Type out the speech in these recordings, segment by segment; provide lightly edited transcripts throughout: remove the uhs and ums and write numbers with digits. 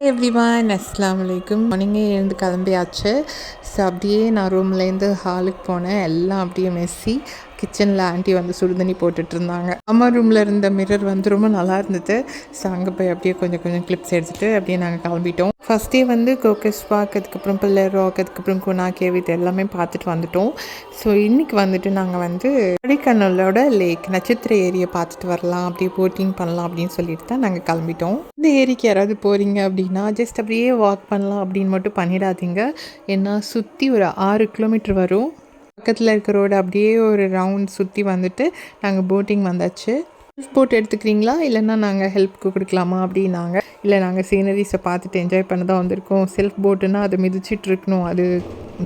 Everyone அஸ்ஸலாமு அலைக்கும். மார்னிங்கே எழுந்து கிளம்பியாச்சு. ஸோ அப்படியே நான் ரூம்லேருந்து ஹாலுக்கு போனேன். எல்லாம் அப்படியே மெஸ்ஸி. கிச்சனில் ஆண்டி வந்து சுடுதண்ணி போட்டுட்ருந்தாங்க. அம்மா ரூமில் இருந்த மிரர் வந்து ரொம்ப நல்லா இருந்தது. ஸோ அங்கே போய் அப்படியே கொஞ்சம் கொஞ்சம் கிளிப்ஸ் எடுத்துகிட்டு அப்படியே நாங்கள் கிளம்பிட்டோம். ஃபஸ்ட்டே வந்து கோக்கஸ் வாக், அதுக்கப்புறம் பில்லர் ராக், அதுக்கப்புறம் குணா கேவ் இது எல்லாமே பார்த்துட்டு வந்துட்டோம். ஸோ இன்றைக்கி வந்துட்டு நாங்கள் வந்து கொடைக்கானலோட லேக் நட்சத்திர ஏரியை பார்த்துட்டு வரலாம், அப்படியே போட்டிங் பண்ணலாம் அப்படின்னு சொல்லிட்டு தான் நாங்கள் கிளம்பிட்டோம். இந்த ஏரிக்கு யாராவது போகிறீங்க அப்படின்னா ஜஸ்ட் அப்படியே வாக் பண்ணலாம் அப்படின்னு மட்டும் பண்ணிடாதீங்க. ஏன்னா சுற்றி ஒரு 6 கிலோமீட்டர் வரும். பக்கத்தில் இருக்க ரோடு அப்படியே ஒரு ரவுண்ட் சுற்றி வந்துட்டு நாங்கள் போட்டிங் வந்தாச்சு. செல்ஃப் போட் எடுத்துக்கிறீங்களா, இல்லைன்னா நாங்கள் ஹெல்ப்புக்கு கொடுக்கலாமா அப்படின்னாங்க. இல்லை, நாங்கள் சீனரிஸை பார்த்துட்டு என்ஜாய் பண்ண தான் வந்திருக்கோம். செல்ஃப் போட்டுன்னா அதை மிதிச்சிட்டு இருக்கணும், அது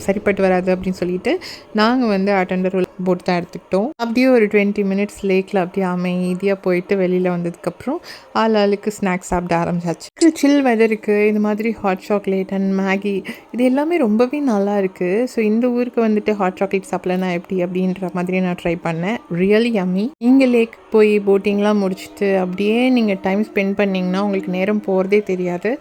சரிப்பட்டு வராது அப்படின்னு சொல்லிட்டு நாங்கள் வந்து அட்டெண்டர் போட் தான் எடுத்துக்கிட்டோம். அப்படியே ஒரு 20 மினிட்ஸ் லேக்கில் அப்படியே அமைதியாக போயிட்டு வெளியில் வந்ததுக்கப்புறம் ஆளுக்கு ஸ்நாக்ஸ் சாப்பிட ஆரம்பிச்சாச்சு. சில் வெதருக்கு இந்த மாதிரி ஹாட் சாக்லேட் அண்ட் மேகி இது எல்லாமே ரொம்பவே நல்லா இருக்குது. ஸோ இந்த ஊருக்கு வந்துட்டு ஹாட் சாக்லேட் சாப்பிட்லன்னா எப்படி அப்படின்ற மாதிரி நான் ட்ரை பண்ணேன். Really yummy. இங்கே லேக் போய் போட்டிங்லாம் முடிச்சுட்டு அப்படியே நீங்கள் டைம் ஸ்பெண்ட் பண்ணிங்கன்னா உங்களுக்கு நேரம் போகிறதே தெரியாது.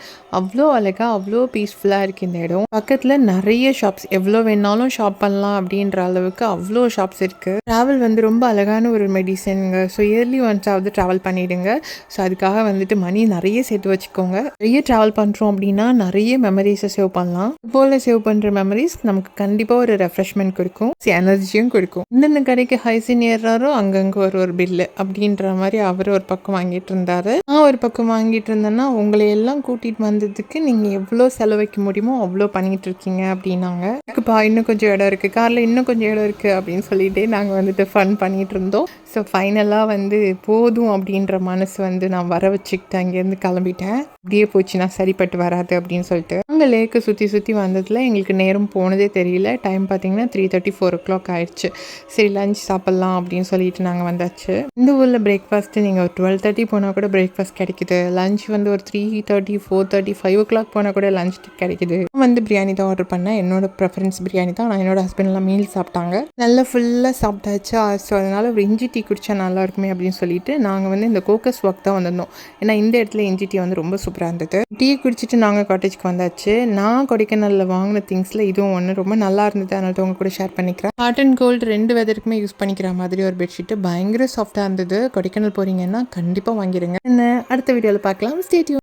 அவ்வளோ அழகாக அவ்வளோ பீஸ்ஃபுல்லாக இருக்குது இந்த இடம். பக்கத்தில் நிறைய ஷாப்ஸ், எவ்வளோ வேணாலும் ஷாப் பண்ணலாம் அப்படின்ற அளவுக்கு அவ்வளோ ஷாப்ஸ் இருக்குது. ட்ராவல் வந்து ரொம்ப அழகான ஒரு மெடிசனுங்க. ஸோ இயர்லி ஒன்ஸாவது ட்ராவல் பண்ணிவிடுங்க. ஸோ அதுக்காக வந்துட்டு மணி நிறைய சேர்த்து வச்சுக்கோங்க. நிறைய ட்ராவல் பண்ணுறோம் அப்படின்னா நிறைய மெமரிஸை சேவ் பண்ணலாம். போல் சேவ் பண்ணுற மெமரிஸ் நமக்கு கண்டிப்பாக ஒரு ரெஃப்ரெஷ்மெண்ட் கொடுக்கும், எனர்ஜியும் கொடுக்கும். இந்தந்த கடைக்கு ஹைசின் ஏறாரோ அங்கங்கே ஒரு பில்லு அப்படின்ற மாதிரி அவர் ஒரு பக்கம் வாங்கிட்டு இருந்தார். நான் ஒரு பக்கம் வாங்கிட்டு இருந்தேன்னா உங்களை எல்லாம் கூட்டிகிட்டு வந்ததுக்கு நீங்கள் எவ்வளோ செலவைக்க முடியுமோ அவ்வளோ பண்ணிகிட்டு இருக்கீங்க அப்படின்னாங்க. இருக்குப்பா, இன்னும் கொஞ்சம் இடம் இருக்குது, காரில் இன்னும் கொஞ்சம் இடம் இருக்குது அப்படின்னு சொல்லிட்டு நாங்கள் வந்துட்டு ஃபன் பண்ணிகிட்டு இருந்தோம். ஸோ ஃபைனலாக வந்து போதும் அப்படின்ற மனசு வந்து நான் வர வச்சுக்கிட்டு அங்கேருந்து கிளம்பிட்டேன். அப்படியே போச்சுன்னா சரிப்பட்டு வராது அப்படின்னு சொல்லிட்டு அங்கே லேக்கு சுற்றி வந்ததில் எங்களுக்கு நேரம் போனதே தெரியல. டைம் பார்த்திங்கன்னா 3:30 4 o'clock ஆயிடுச்சு. சரி லஞ்ச் சாப்பிட்லாம் அப்படின்னு சொல்லிட்டு நாங்கள் வந்தாச்சு. இந்த ஊரில் பிரேக்ஃபாஸ்ட்டு நீங்கள் ஒரு 12:30 போனால் கூட பிரேக்ஃபாஸ்ட் கிடைக்குது. லஞ்ச் வந்து ஒரு 3:30 4:30 5 o'clock போனால் கூட லஞ்ச் கிடைக்குது. நான் வந்து பிரியாணி தான் ஆர்டர் பண்ணேன். என்னோட ப்ரெஃபரன்ஸ் பிரியாணி தான். நான் என்னோட ஹஸ்பண்ட்லாம் மீல் சாப்பிட்டாங்க. நல்லா ஃபுல்லாக சாப்பிட்டாச்சா. ஸோ அதனால் ஒரு இஞ்சி டீ குடித்தா நல்லா இருக்குமே அப்படின்னு சொல்லிட்டு நாங்கள் வந்து இந்த கோக்கஸ் வாக் தான் வந்திருந்தோம். ஏன்னா இந்த இடத்துல இஞ்சி டீ வந்து ரொம்ப சூப்பராக இருந்தது. டீ குடிச்சிட்டு நாங்கள் காட்டேஜ்க்கு வந்தாச்சு. நான் கொடைக்கானலில் வாங்கின திங்ஸில் இதுவும் ஒன்று ரொம்ப நல்லா இருந்தது. அதனால உங்க கூட ஷேர் பண்ணிக்கிறேன். ஹாட் அண்ட் கோல்டு 2 வெதருக்குமே யூஸ் பண்ணிக்கிற மாதிரி ஒரு பெட்ஷீட்டு பயங்கர சாஃப்டாக இருந்தது. கொடைக்கானல் போகிறீங்கன்னா கண்டிப்பாக வாங்கிடுங்க. என்ன அடுத்த வீடியோவில் பார்க்கலாம். Stay tune.